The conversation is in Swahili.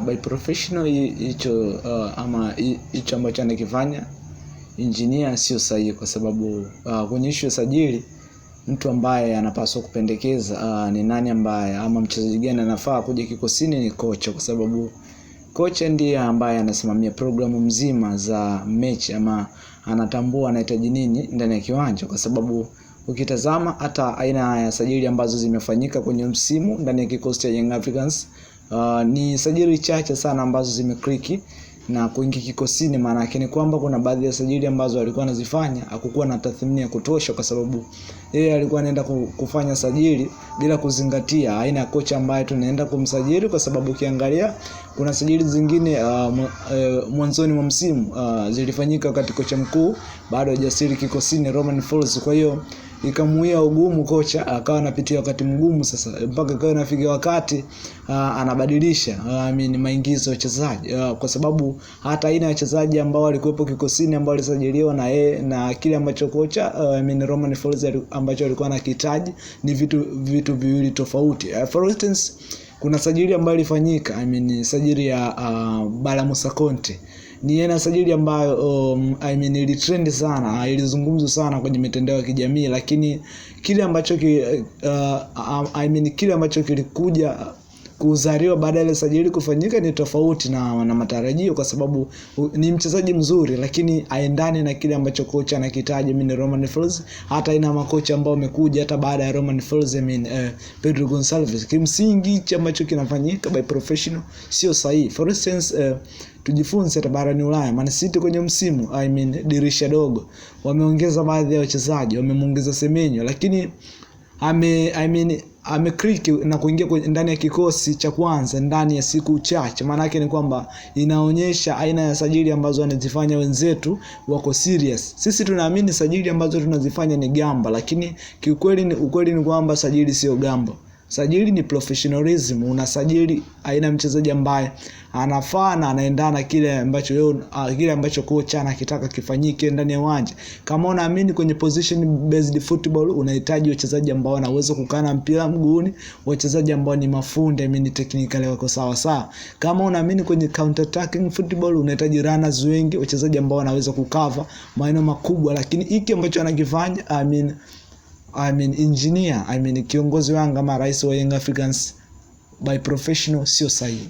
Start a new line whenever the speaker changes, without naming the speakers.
By professional hicho hicho ambacho anakifanya engineer sio sahihi, kwa sababu kwenye issue ya sajili mtu ambaye anapaswa kupendekeza ni nani ambaye ama mchezaji gani anafaa kuja kikosini ni kocha, kwa sababu kocha ndiye ambaye anasimamia programu mzima za mechi ama anatambua anahitaji nini ndani ya kiwanja. Kwa sababu ukitazama hata aina ya sajili ambazo zimefanyika kwenye msimu ndani ya kikosi cha Young Africans, ni sajili chache sana ambazo zimekliki na kuingia kikosini. Maana yake ni kwamba kuna baadhi ya sajili ambazo alikuwa anazifanya hakukuwa na tathmini ya kutosha, kwa sababu yeye alikuwa anaenda kufanya sajili bila kuzingatia aina ya kocha ambaye tunaenda kumsajili. Kwa sababu ukiangalia kuna sajili zingine mwanzoni mwa msimu zilifanyika wakati kocha mkuu bado hajasiri kikosini, Romain Folz. Kwa hiyo ikamuia ugumu kocha, akawa anapitia wakati mgumu sasa, mpaka kwa inafikia wakati anabadilisha maingizo ya wachezaji, kwa sababu hata aina ya wachezaji ambao walikuwepo kikosini ambao walisajiliwa na yeye na kile ambacho kocha Romain Folz ambacho alikuwa anakihitaji ni vitu viwili tofauti. For instance, kuna sajili ambayo ilifanyika sajili ya Bala Musa Conte. Ni yana sajili ambayo ilitrend sana, ilizungumzwa sana kwenye mitandao ya kijamii, lakini kile ambacho kile ambacho kilikuja kuzaliwa baada ya sajili kufanyika ni tofauti na matarajio, kwa sababu ni mchezaji mzuri lakini haendani na kile ambacho kocha anakihitaji Romain Folz. Hata ina makocha ambao wamekuja hata baada ya Romain Folz Pedro Gonçalves, kimsingi hicho ambacho kinafanyika by professional sio sahihi. For instance, tujifunze hata barani Ulaya, Man City kwenye msimu dirisha dogo wameongeza baadhi ya wachezaji, wamemuongeza Semenyo, lakini amekriki na kuingia ndani ya kikosi cha kwanza ndani ya siku chache. Maana yake ni kwamba inaonyesha aina ya sajili ambazo wanazifanya wenzetu wako serious. Sisi tunaamini sajili ambazo tunazifanya ni gamba, lakini ukweli ni kwamba sajili sio gamba. Sajili ni professionalism. Unasajili aina mchezaji ambaye anafaa na anaendana kile ambacho kocha anakitaka kifanyike ndani ya uwanja. Kama unaamini kwenye position based football, unahitaji wachezaji ambao wanaweza kukana mpira mguuni, wachezaji ambao ni mafundi technically wako sawa sawa. Kama unaamini kwenye counter attacking football, unahitaji runners wengi, wachezaji ambao wanaweza kukava maeneo makubwa. Lakini hiki ambacho anakifanya engineer kiongozi wangu ama rais wa Young Africans by professional sio sahihi.